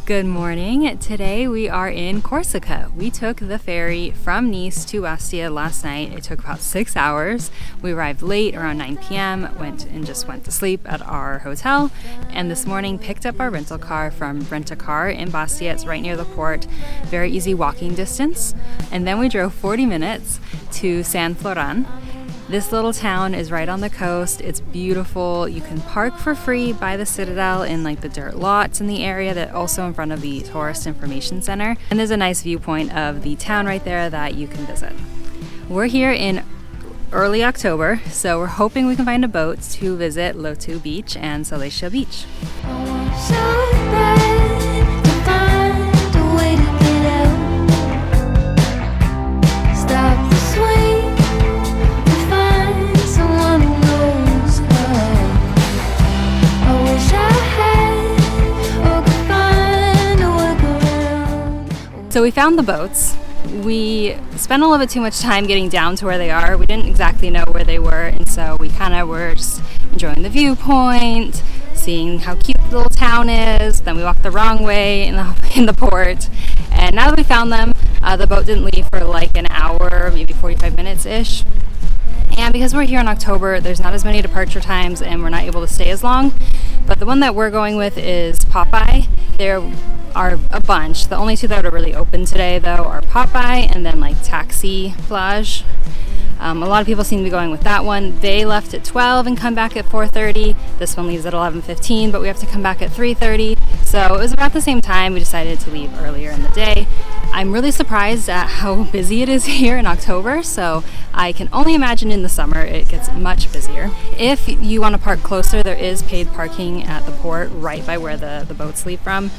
Good morning. Today we are in Corsica. We took the ferry from Nice to Bastia last night. It took about 6 hours. We arrived late, around 9 p.m., went to sleep at our hotel, and this morning picked up our rental car from Rent-A-Car in Bastia. It's right near the port, very easy walking distance. And then we drove 40 minutes to Saint-Florent. This little town is right on the coast. It's beautiful. You can park for free by the Citadel in like the dirt lots in the area, that also in front of the Tourist Information Center. And there's a nice viewpoint of the town right there that you can visit. We're here in early October, so we're hoping we can find a boat to visit Lotu Beach and Saleccia Beach. So we found the boats. We spent a little bit too much time getting down to where they are. We didn't exactly know where they were, and so we kind of were just enjoying the viewpoint, seeing how cute the little town is. Then we walked the wrong way in the port, and now that we found them, the boat didn't leave for like an hour, maybe 45 minutes-ish. And because we're here in October, there's not as many departure times and we're not able to stay as long. But the one that we're going with is Popeye. There are a bunch. The only two that are really open today, though, are Popeye and then like Taxi Plage. A lot of people seem to be going with that one. They left at 12 and come back at 4:30. This one leaves at 11:15, but we have to come back at 3:30. So it was about the same time. We decided to leave earlier in the day. I'm really surprised at how busy it is here in October, so I can only imagine in the summer it gets much busier. If you want to park closer, there is paid parking at the port right by where the boats leave from,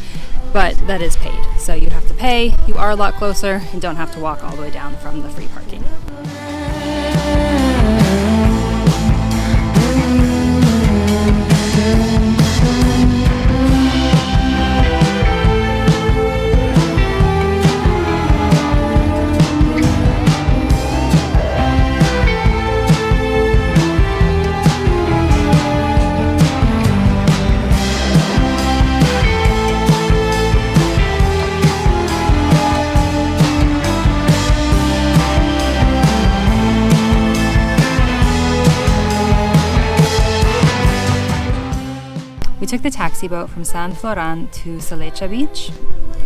but that is paid. So you'd have to pay. You are a lot closer and don't have to walk all the way down from the free parking. We took the taxi boat from Saint-Florent to Saleccia Beach.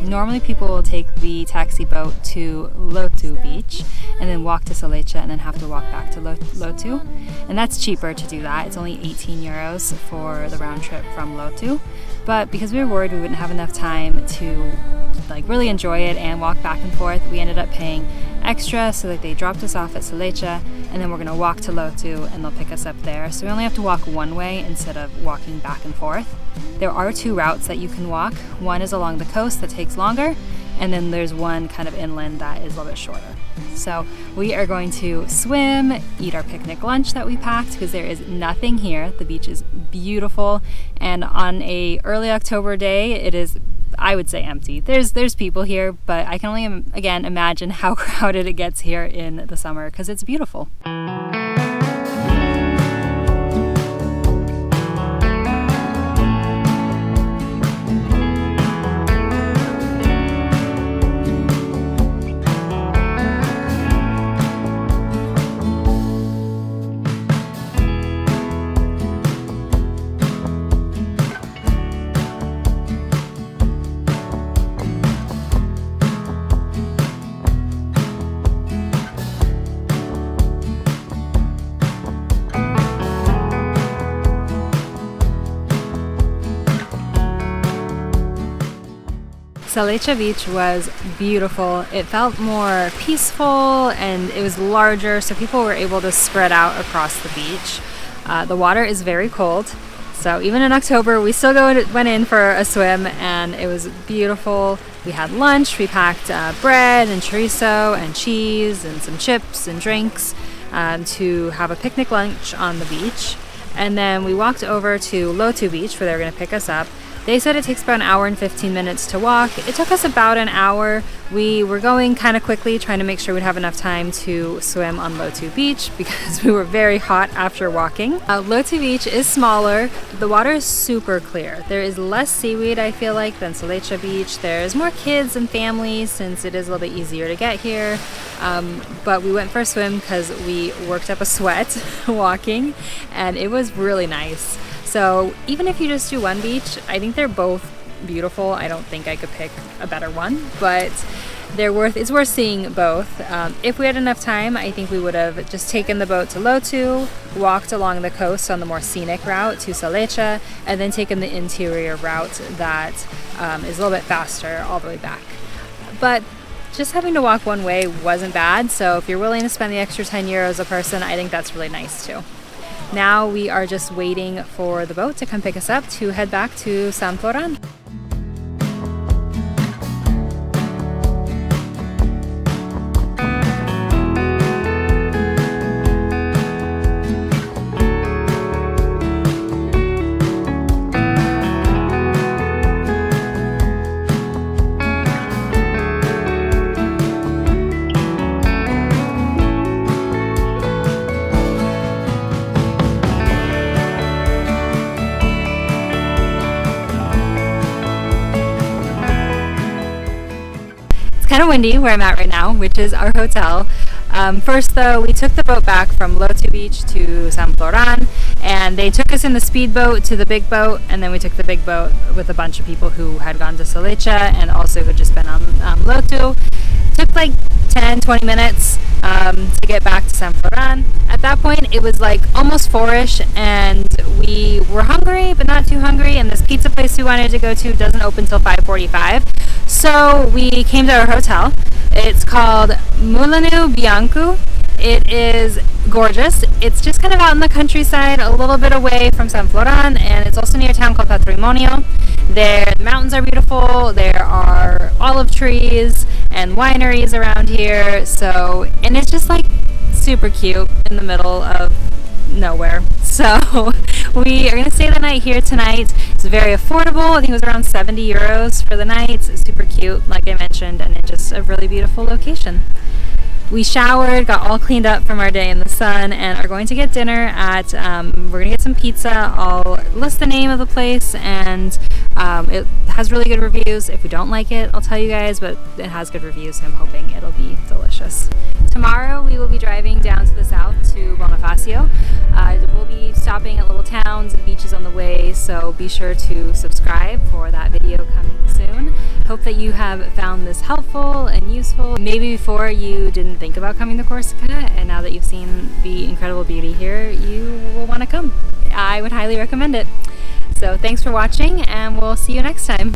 Normally people will take the taxi boat to Lotu Beach and then walk to Saleccia and then have to walk back to Lotu. And that's cheaper to do that. It's only 18 euros for the round trip from Lotu. But because we were worried we wouldn't have enough time to really enjoy it and walk back and forth, we ended up paying extra, so they dropped us off at Saleccia and then we're going to walk to Lotu and they'll pick us up there. So we only have to walk one way instead of walking back and forth. There are two routes that you can walk. One is along the coast that takes longer, and then there's one kind of inland that is a little bit shorter. So we are going to swim, eat our picnic lunch that we packed because there is nothing here. The beach is beautiful, and on a early October day it is, I would say, empty. There's people here, but I can only again imagine how crowded it gets here in the summer because it's beautiful. Saleccia Beach was beautiful. It felt more peaceful and it was larger, so people were able to spread out across the beach. The water is very cold, so even in October we still went in for a swim and it was beautiful. We had lunch, we packed bread and chorizo and cheese and some chips and drinks to have a picnic lunch on the beach. And then we walked over to Lotu Beach where they were going to pick us up. They said it takes about an hour and 15 minutes to walk. It took us about an hour. We were going kind of quickly, trying to make sure we'd have enough time to swim on Lotu Beach because we were very hot after walking. Lotu Beach is smaller. The water is super clear. There is less seaweed, I feel like, than Saleccia Beach. There's more kids and families since it is a little bit easier to get here. But we went for a swim because we worked up a sweat walking, and it was really nice. So even if you just do one beach, I think they're both beautiful. I don't think I could pick a better one, but it's worth seeing both. If we had enough time, I think we would have just taken the boat to Lotu, walked along the coast on the more scenic route to Saleccia, and then taken the interior route that is a little bit faster all the way back. But just having to walk one way wasn't bad, so if you're willing to spend the extra 10 euros a person, I think that's really nice too. Now we are just waiting for the boat to come pick us up to head back to Saint-Florent. Kind of windy where I'm at right now, which is our hotel. First though, we took the boat back from Lotu Beach to Saint-Florent, and they took us in the speedboat to the big boat, and then we took the big boat with a bunch of people who had gone to Saleccia and also had just been on Lotu. It took like 10-20 minutes to get back to Saint-Florent. At that point it was like almost 4ish, and we were hungry but not too hungry, and this pizza place we wanted to go to doesn't open till 5:45. So we came to our hotel. It's called Mulinu Biancu. It is gorgeous. It's just kind of out in the countryside, a little bit away from Saint-Florent, and it's also near a town called Patrimonio. The mountains are beautiful. There are olive trees and wineries around here. And it's just like super cute in the middle of nowhere. So we are going to stay the night here tonight. It's very affordable. I think it was around 70 euros for the night. It's super cute, like I mentioned, and it's just a really beautiful location. We showered, got all cleaned up from our day in the sun, and are going to get dinner at, we're going to get some pizza. I'll list the name of the place, and it has really good reviews. If we don't like it, I'll tell you guys, but it has good reviews, so I'm hoping it'll be delicious. Tomorrow we will be driving down to the south to Bonifacio. We'll be stopping at little towns and beaches on the way, so be sure to subscribe for that video coming soon. Hope that you have found this helpful and useful. Maybe before you didn't think about coming to Corsica, and now that you've seen the incredible beauty here, you will want to come. I would highly recommend it. So thanks for watching, and we'll see you next time.